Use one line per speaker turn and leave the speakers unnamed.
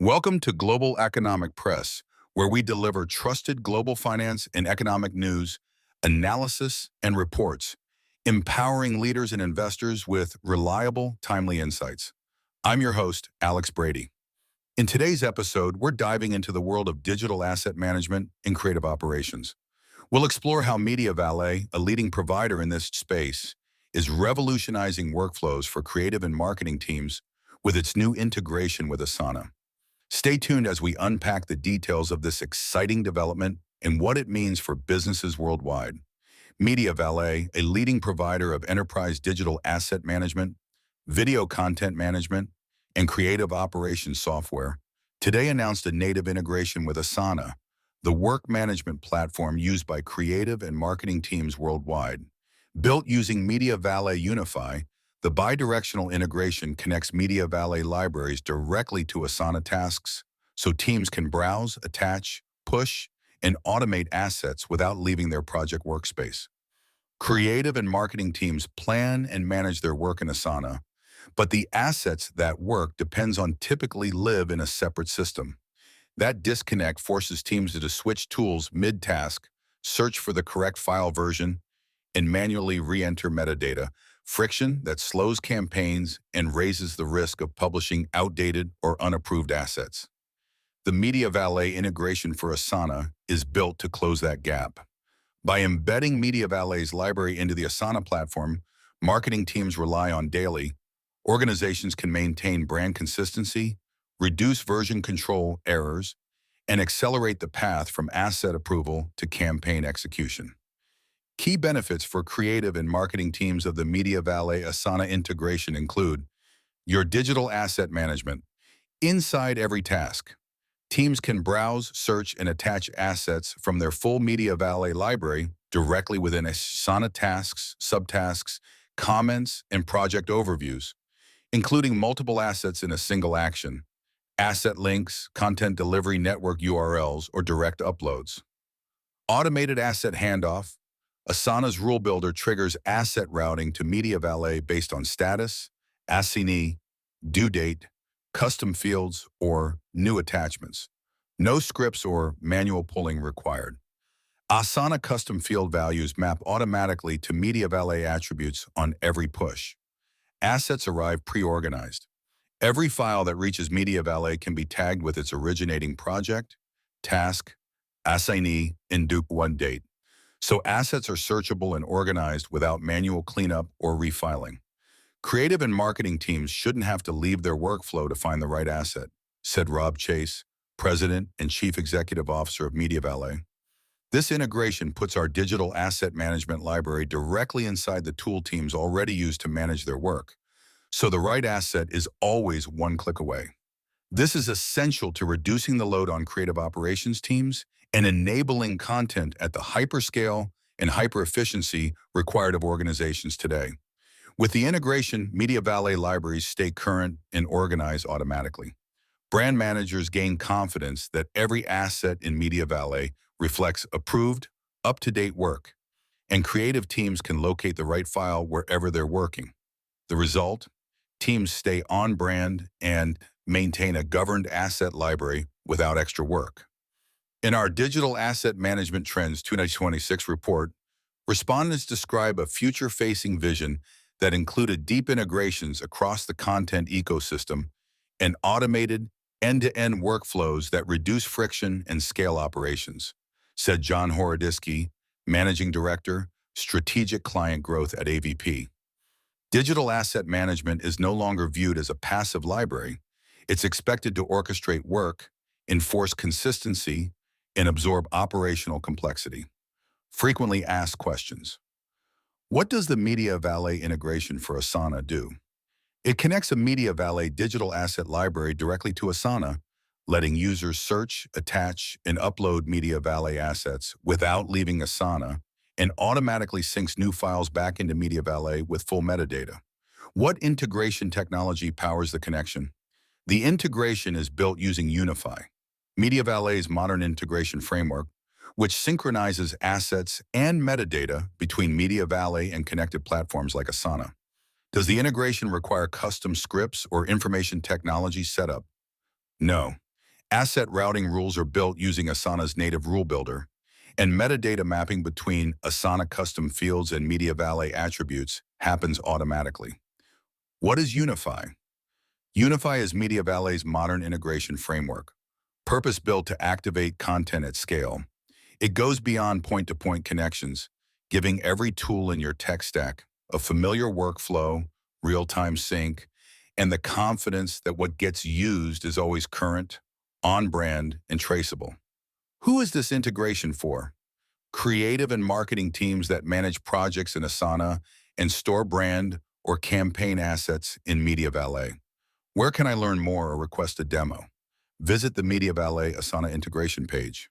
Welcome to Global Economic Press, where we deliver trusted global finance and economic news, analysis, and reports, empowering leaders and investors with reliable, timely insights. I'm your host, Alex Brady. In today's episode, we're diving into the world of digital asset management and creative operations. We'll explore how MediaValet, a leading provider in this space, is revolutionizing workflows for creative and marketing teams with its new integration with Asana. Stay tuned as we unpack the details of this exciting development and what it means for businesses worldwide. MediaValet, a leading provider of enterprise digital asset management, video content management, and creative operations software, today announced a native integration with Asana, the work management platform used by creative and marketing teams worldwide. Built using MediaValet Unify, the bidirectional integration connects MediaValet libraries directly to Asana tasks, so teams can browse, attach, push, and automate assets without leaving their project workspace. Creative and marketing teams plan and manage their work in Asana, but the assets that work depends on typically live in a separate system. That disconnect forces teams to switch tools mid-task, search for the correct file version, and manually re-enter metadata, friction that slows campaigns and raises the risk of publishing outdated or unapproved assets. The MediaValet integration for Asana is built to close that gap. By embedding MediaValet's library into the Asana platform, marketing teams rely on daily, organizations can maintain brand consistency, reduce version control errors, and accelerate the path from asset approval to campaign execution. Key benefits for creative and marketing teams of the MediaValet Asana integration include your digital asset management. Inside every task, teams can browse, search, and attach assets from their full MediaValet library directly within Asana tasks, subtasks, comments, and project overviews, including multiple assets in a single action, asset links, content delivery network URLs, or direct uploads. Automated asset handoff. Asana's Rule Builder triggers asset routing to MediaValet based on status, assignee, due date, custom fields, or new attachments. No scripts or manual pulling required. Asana custom field values map automatically to MediaValet attributes on every push. Assets arrive pre-organized. Every file that reaches MediaValet can be tagged with its originating project, task, assignee, and due date. So assets are searchable and organized without manual cleanup or refiling. Creative and marketing teams shouldn't have to leave their workflow to find the right asset, said Rob Chase, President and Chief Executive Officer of MediaValet. This integration puts our digital asset management library directly inside the tool teams already used to manage their work, so the right asset is always one click away. This is essential to reducing the load on creative operations teams and enabling content at the hyperscale and hyper-efficiency required of organizations today. With the integration, MediaValet libraries stay current and organize automatically. Brand managers gain confidence that every asset in MediaValet reflects approved, up-to-date work, and creative teams can locate the right file wherever they're working. The result? Teams stay on brand and maintain a governed asset library without extra work. In our Digital Asset Management Trends 2026 report, respondents describe a future-facing vision that included deep integrations across the content ecosystem and automated end-to-end workflows that reduce friction and scale operations, said John Horodisky, Managing Director, Strategic Client Growth at AVP. Digital asset management is no longer viewed as a passive library. It's expected to orchestrate work, enforce consistency, and absorb operational complexity. Frequently asked questions. What does the MediaValet integration for Asana do? It connects a MediaValet digital asset library directly to Asana, letting users search, attach, and upload MediaValet assets without leaving Asana, and automatically syncs new files back into MediaValet with full metadata. What integration technology powers the connection? The integration is built using Unify, MediaValet's modern integration framework, which synchronizes assets and metadata between MediaValet and connected platforms like Asana. Does the integration require custom scripts or information technology setup? No. Asset routing rules are built using Asana's native rule builder, and metadata mapping between Asana custom fields and MediaValet attributes happens automatically. What is Unify? Unify is MediaValet's modern integration framework, purpose-built to activate content at scale. It goes beyond point-to-point connections, giving every tool in your tech stack a familiar workflow, real-time sync, and the confidence that what gets used is always current, on-brand, and traceable. Who is this integration for? Creative and marketing teams that manage projects in Asana and store brand or campaign assets in MediaValet. Where can I learn more or request a demo? Visit the MediaValet Asana integration page.